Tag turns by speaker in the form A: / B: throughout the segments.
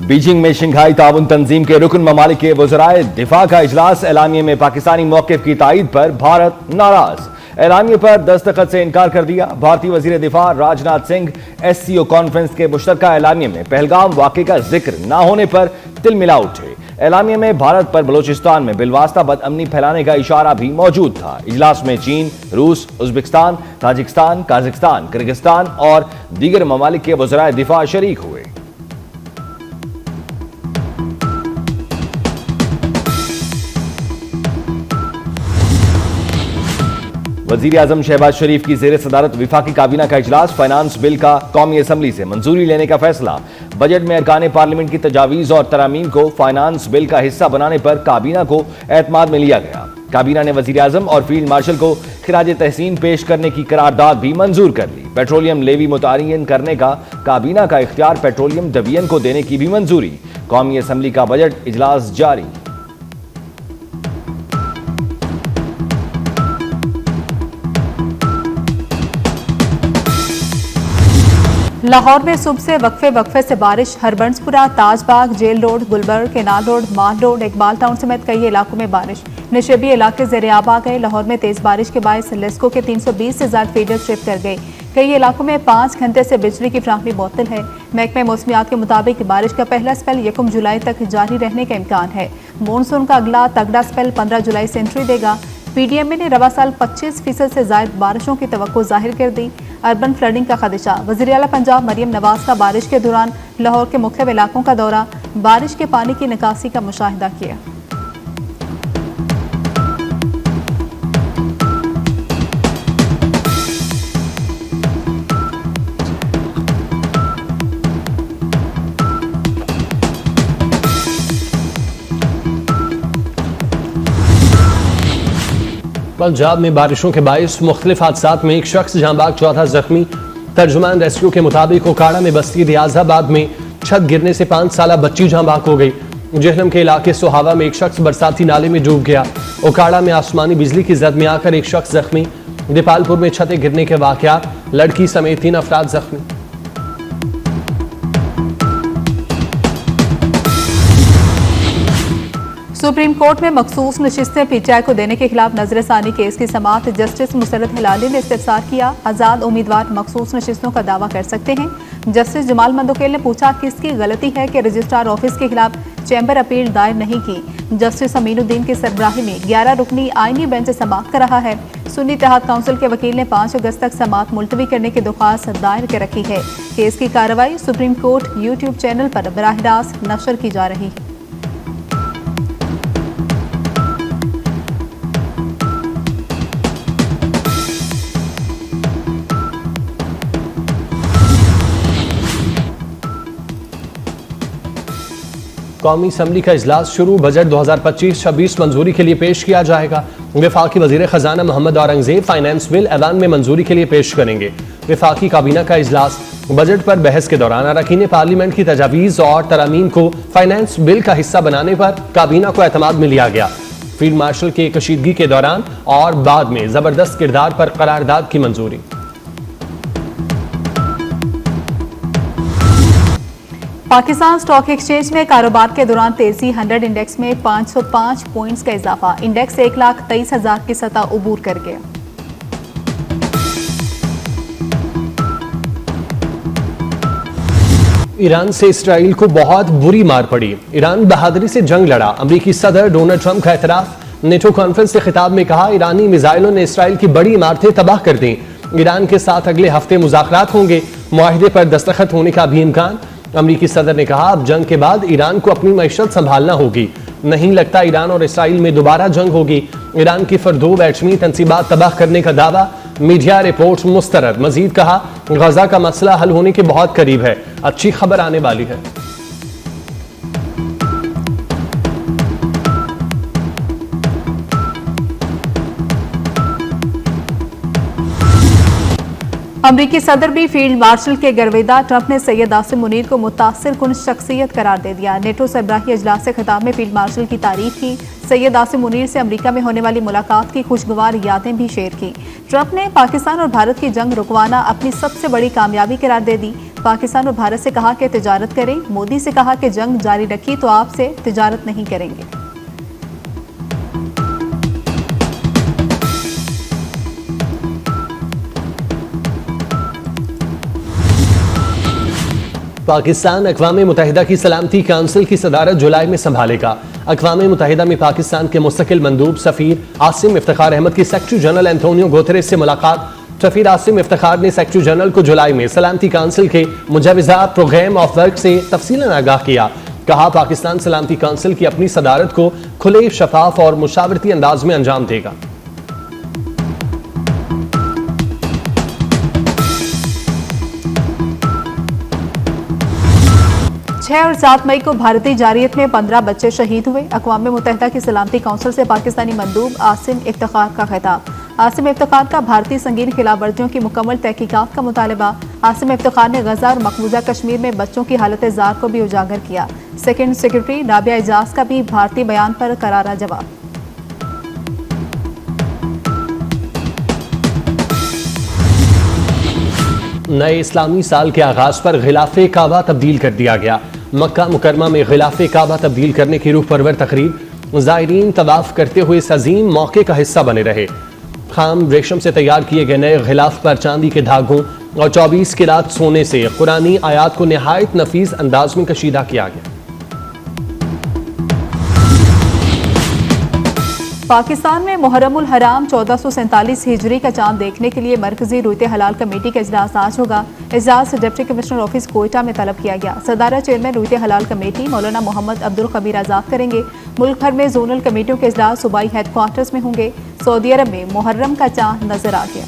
A: Beijing में Shanghai ताउन तंजीम के रुकन ममालिक के वज़राए दिफा का इजलास। एलामिये में पाकिस्तानी मौक़िफ़ की तायीद पर भारत नाराज। एलामिये पर दस्तखत से इनकार कर दिया। भारतीय वज़ीर दिफा राजनाथ सिंह SCO कॉन्फ्रेंस के मुश्तरका एलामिये में पहलगाम वाक़े का जिक्र न होने पर तिलमिला उठे। एलामिये में भारत पर बलोचिस्तान में बिलवास्ता बदअमनी फैलाने का इशारा भी मौजूद था। इजलास में चीन, रूस, उज़्बेकिस्तान, ताजिकिस्तान, काज़ाकिस्तान, किर्गिस्तान और दीगर ममालिक के वज़राए दिफा शरीक हुए। वज़ीर आज़म शहबाज शरीफ की ज़ेर सदारत विफाकी काबीना का इजलास। फाइनेंस बिल का कौमी असम्बली से मंजूरी लेने का फैसला। बजट में अरकान पार्लियामेंट की तजावीज़ और तरामीम को फाइनेंस बिल का हिस्सा बनाने पर काबीना को एतमाद में लिया गया। काबीना ने वज़ीर आज़म और फील्ड मार्शल को खिराज तहसीन पेश करने की करारदाद भी मंजूर कर ली। पेट्रोलियम लेवी मुतय्यन करने का काबीना का इख्तियार पेट्रोलियम डिवीजन को देने की भी मंजूरी। कौमी असम्बली का बजट इजलास जारी।
B: लाहौर में सुबह से वक्फे से बारिश। Harbanspura, Tajbagh, jail road, Gulberg, canal road, mall road, Iqbal town समेत कई इलाकों में बारिश। नशेबी इलाके ज़ेर-ए-आब आ गए। लाहौर में तेज बारिश के बायस लेस्को के 320 से ज्यादा फीडर ट्रिप कर गए। कई इलाकों में 5 घंटे से बिजली की फ्राहमी मुअत्तल है। महकमे मौसमियात के मुताबिक बारिश का पहला स्पेल 1 जुलाई तक जारी रहने का इम्कान है। मानसून का अगला तगड़ा स्पेल 15 जुलाई से एंट्री देगा। PDMA ने रवा साल 25% से ज्यादा बारिशों की तवक्को जाहिर कर दी। अर्बन फ्लडिंग का खदशा। वज़ीर आला पंजाब मरियम नवाज का बारिश के दौरान लाहौर के मुख्तलिफ इलाकों का दौरा। बारिश के पानी की निकासी का मुशाहिदा किया।
C: पंजाब में बारिशों के बायस मुख्तलिफ हादसात में एक शख्स जहां बाग 14 जख्मी। तर्जुमान रेस्क्यू के मुताबिक ओकाड़ा में बस्ती रियाजाबाद में छत गिरने से 5 साला बच्ची जहां बाग हो गई। जहलम के इलाके सोहावा में एक शख्स बरसाती नाले में डूब गया। ओकाड़ा में आसमानी बिजली की जद में आकर एक शख्स जख्मी। दीपालपुर में छतें गिरने के वाकया, लड़की समेत 3 अफराद जख्मी।
B: सुप्रीम कोर्ट में मखसूस नशिस्तें PTI को देने के खिलाफ नजरसानी केस की समाअत जस्टिस मुसरत हिलाली ने इस्तिफसार किया। आज़ाद उम्मीदवार मखसूस नशिस्तों का दावा कर सकते हैं। जस्टिस जमाल मंदोकेल ने पूछा किसकी गलती है कि रजिस्ट्रार ऑफिस के खिलाफ चैम्बर अपील दायर नहीं की। जस्टिस अमीनुद्दीन की सरबराही में 11 रुकनी आईनी बेंच समाअत कर रहा है। सुन्नी इत्तेहाद काउंसिल के वकील ने 5 अगस्त तक समाअत मुलतवी करने की दरख्वास्त दायर कर रखी है। केस की कार्रवाई सुप्रीम कोर्ट YouTube चैनल पर बराह रास्त नशर की जा रही है।
C: कौमी असम्बली का इजलास शुरू। बजट 2025-26 मंजूरी के लिए पेश किया जाएगा। वफाकी वजीर खजाना मोहम्मद औरंगजेब फाइनेंस बिल ऐवान में मंजूरी के लिए पेश करेंगे। वफाकी काबीना का इजलास। बजट पर बहस के दौरान अरकान पार्लियामेंट की तजावीज़ और तरामीम को फाइनेंस बिल का हिस्सा बनाने पर काबीना को एतमाद में लिया गया। फील्ड मार्शल के कशीदगी के दौरान और बाद में जबरदस्त किरदार पर करारदाद की मंजूरी।
B: पाकिस्तान स्टॉक एक्सचेंज में कारोबार के दौरान तेजी। 100 इंडेक्स में 505 पॉइंट्स का इजाफा। इंडेक्स 1,23,000 की सतह उबूर कर गया।
C: ईरान से इसराइल को बहुत बुरी मार पड़ी। ईरान बहादुरी से जंग लड़ा। अमेरिकी सदर डोनाल्ड ट्रंप का एतराफ। नेटो कॉन्फ्रेंस के खिताब में कहा ईरानी मिसाइलों ने इसराइल की बड़ी इमारतें तबाह कर दी। ईरान के साथ अगले हफ्ते मुज़ाकरात होंगे। मुआहिदे पर दस्तखत होने का भी इम्कान। अमेरिकी सदर ने कहा अब जंग के बाद ईरान को अपनी मईशत संभालना होगी। नहीं लगता ईरान और इसराइल में दोबारा जंग होगी। ईरान की फर्दो एटमी तंसीबात तबाह करने का दावा। Media report मुस्तरद। मजीद कहा गजा का मसला हल होने के बहुत करीब है। अच्छी खबर आने वाली है।
B: अमरीकी सदर भी फील्ड मार्शल के गर्वेदा। ट्रंप ने सैयद आसिम मुनीर को मुतासिर कुन शख्सियत करार दे दिया। नेटो सरबराही अजलास से खिताब में फील्ड मार्शल की तारीफ की। सैयद आसिम मुनीर से अमेरिका में होने वाली मुलाकात की खुशगवार यादें भी शेयर की। ट्रंप ने पाकिस्तान और भारत की जंग रुकवाना अपनी सबसे बड़ी कामयाबी करार दे दी। पाकिस्तान और भारत से कहा कि तिजारत करें। मोदी से कहा कि जंग जारी रखी तो आपसे तिजारत नहीं करेंगे।
C: पाकिस्तान अक़वाम मुत्तहिदा की सलामती काउंसिल की सदारत जुलाई में संभालेगा। अक़वाम मुत्तहिदा में पाकिस्तान के मुस्तकिल मंदूब सफ़ीर आसिम इफ्तिखार अहमद की सेक्रेटरी जनरल एंटोनियो गुतेरेस से मुलाकात। सफ़ीर आसिम इफ्तिखार ने सेक्रेटरी जनरल को जुलाई में सलामती काउंसिल के मुजवज़ा प्रोग्राम ऑफ वर्क से तफसीलन आगाह किया। कहा पाकिस्तान सलामती काउंसिल की अपनी सदारत को खुले, शफाफ और मुशावरती अंदाज में अंजाम देगा।
B: 6 और 7 मई को भारतीय जारियत में 15 बच्चे शहीद हुए। अक़वाम मुत्तहिदा की सलामती काउंसिल से पाकिस्तानी मंदूब आसिम इफ्तिखार का खिताब। आसिम इफ्तिखार का भारतीय संगीन खिलाफ वर्जियों की मुकम्मल तहकीकात का मुतालबा। आसिम इफ्तिखार ने गजा और मकबूजा कश्मीर में बच्चों की हालत ज़ार को भी उजागर किया। सेकेंड सेक्रेटरी राबिया एजाज का भी भारतीय बयान पर करारा जवाब।
C: नए इस्लामी साल के आगाज पर गिलाफे काबा तब्दील कर दिया गया। मक्का मुकरमा में गिलाफे काबा तब्दील करने की रूह परवर तकरीब। ज़ायरीन तवाफ करते हुए इस अजीम मौके का हिस्सा बने रहे। खाम रेशम से तैयार किए गए नए गिलाफ पर चांदी के धागों और 24 किरात सोने से कुरानी आयात को निहायत नफीस अंदाज में कशीदा किया गया।
B: पाकिस्तान में मुहर्रमुल हराम 1447 हिजरी का चांद देखने के लिए मरकजी रुयते हलाल कमेटी का इजलास आज होगा। इजलास डिप्टी कमिश्नर ऑफिस कोयटा में तलब किया गया। सदारत चेयरमैन रुयते हलाल कमेटी मौलाना मोहम्मद अब्दुल कबीर आजाद करेंगे। मुल्क भर में जोनल कमेटियों के इजलास सूबाई हेडक्वार्टर्स में होंगे। सऊदी अरब में मुहर्रम का चांद नजर आ गया।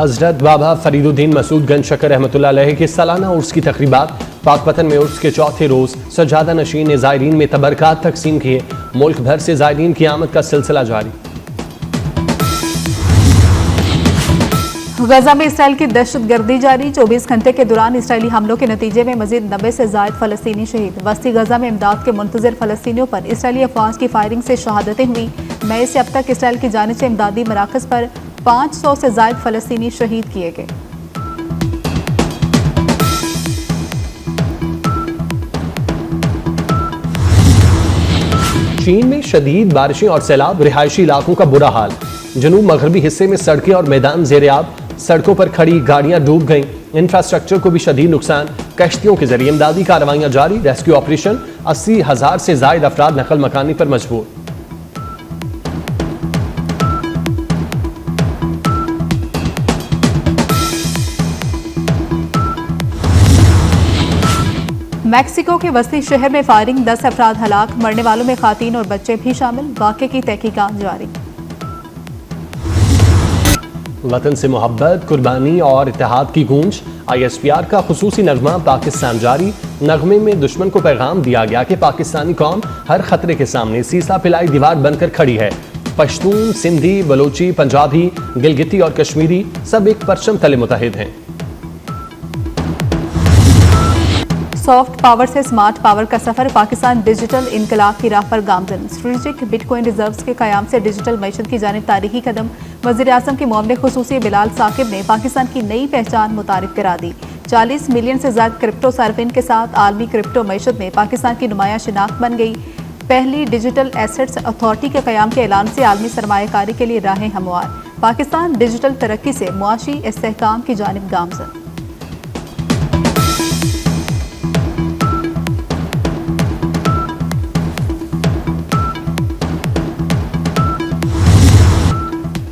C: हजरत बाबा फरीदुद्दीन मसूद गंज शकर रहमतुल्लाह अलैह के सालाना उर्स की तकरीबात। पाकपतन में उर्स के चौथे रोज सजादा नशीन ने ज़ायरीन में तबरकात तकसीम किए। मुल्क भर से ज़ायरीन की आमद का सिलसिला जारी।
B: गजा में इसराइल की दहशतगर्दी जारी। 24 घंटे के दौरान इसराइली हमलों के नतीजे में मजीद 90 से ज्यादा फलस्तीनी शहीद। वस्ती गजा में इमदाद के मुंतजर फलस्तीनियों पर इसराइली अफवाज की फायरिंग से शहादतें हुई। मई से अब तक इसराइल की जानिब से इमदादी मराकज पर 500 से ज्यादा फलस्तीनी शहीद किए गए।
C: चीन में शदीद बारिशें और सैलाब, रिहायशी इलाकों का बुरा हाल। जनूब मगरबी हिस्से में सड़कें और मैदान ज़ेर-ए-आब। सड़कों पर खड़ी गाड़ियां डूब गईं। इंफ्रास्ट्रक्चर को भी शदीद नुकसान। कश्तियों के जरिए इमदादी कार्रवाइयां जारी। Rescue operation. 80,000 से ज्यादा अफराद नकल मकानी पर मजबूर।
B: मैक्सिको के वस्ती शहर में फायरिंग, 10 अफराद हलाक। मरने वालों में खातीन और बच्चे भी शामिल। वाक़े की तहकीकात जारी।
C: वतन से मोहब्बत, कुर्बानी और इत्तेहाद की गूंज। ISPR का खुसूसी नगमा पाकिस्तान जारी। नगमे में दुश्मन को पैगाम दिया गया कि पाकिस्तानी कौम हर खतरे के सामने सीसा पिलाई दीवार बनकर खड़ी है। पश्तून, सिंधी, बलोची, पंजाबी, गिलगिती और कश्मीरी सब एक परचम तले मुतहिद हैं।
B: सॉफ्ट पावर से स्मार्ट पावर का सफर। पाकिस्तान डिजिटल इनकलाब की राह पर गामजन। स्ट्रेटेजिक बिटकॉइन रिजर्व्स के कयाम से डिजिटल मैशत की जानिब तारीखी कदम। वज़ीर आज़म के मामले खुसूसी बिलाल साकिब ने पाकिस्तान की नई पहचान मुतारिफ करा दी। 40 मिलियन से ज्यादा क्रिप्टो सार्फिन के साथ आलमी क्रिप्टो मैशत में पाकिस्तान की नुमाया शिनाख्त बन गई। पहली डिजिटल एसेट्स अथॉरिटी के कयाम के ऐलान से आलमी सरमायाकारी के लिए राहें हमवार। पाकिस्तान डिजिटल तरक्की से मुआशी इस्तेहकाम की जानिब गामजन।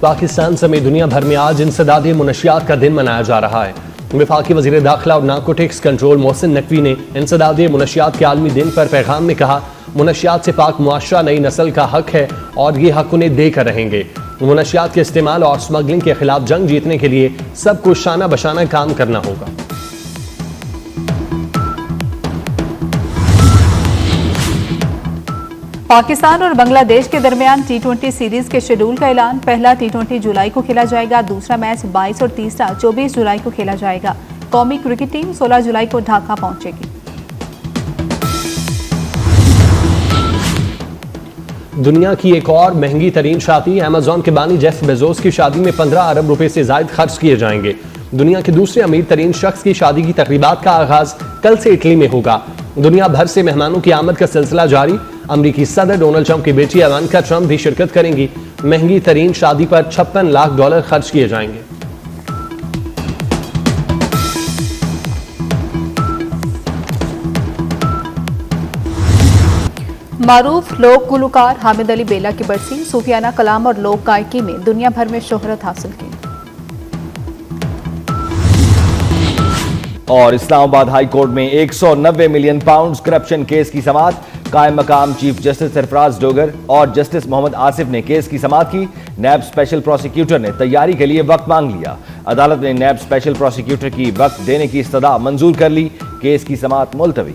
C: पाकिस्तान समेत दुनिया भर में आज इंसदादे मुनशियात का दिन मनाया जा रहा है। वफाकी वज़ीर दाखिला और नारकोटिक्स कंट्रोल मोहसिन नकवी ने इंसदादे मुनशियात के आलमी दिन पर पैगाम में कहा, मुनशियात से पाक मुआशरा नई नस्ल का हक है और ये हक उन्हें देकर रहेंगे। मुनशियात के इस्तेमाल और स्मगलिंग के खिलाफ जंग जीतने के लिए सबको शाना बशाना काम करना होगा।
B: पाकिस्तान और बांग्लादेश के दरमियान T20 सीरीज के शेड्यूल का ऐलान। पहला T20 जुलाई को खेला जाएगा। दूसरा मैच 22 और तीसरा 24 जुलाई को खेला जाएगा। कौमी क्रिकेट टीम 16 जुलाई को ढाका पहुंचेगी।
C: दुनिया की एक और महंगी तरीन शादी, अमेजॉन के बानी जेफ बेजोस की शादी में 15 अरब रुपए से ज्यादा खर्च किए जाएंगे। दुनिया के दूसरे अमीर तरीन शख्स की शादी की तकरीबात का आगाज कल से इटली में होगा। दुनिया भर से मेहमानों की आमद का सिलसिला जारी। अमरीकी सदर डोनाल्ड ट्रंप की बेटी इवांका ट्रंप भी शिरकत करेंगी। महंगी तरीन शादी पर $56 लाख खर्च किए जाएंगे।
B: मारूफ लोक गुलकार हामिद अली बेला की बरसी, सूफियाना कलाम और लोक गायकी में दुनिया भर में शोहरत हासिल की।
A: और इस्लामाबाद हाई कोर्ट में 190 मिलियन पाउंड करप्शन केस की समाअत। कायम मकाम चीफ जस्टिस सरफराज डोगर और जस्टिस मोहम्मद आसिफ ने केस की समाअत की। नैब स्पेशल प्रोसिक्यूटर ने तैयारी के लिए वक्त मांग लिया। अदालत ने नैब स्पेशल प्रोसिक्यूटर की वक्त देने की इस्तदा मंजूर कर ली। केस की समाअत मुलतवी।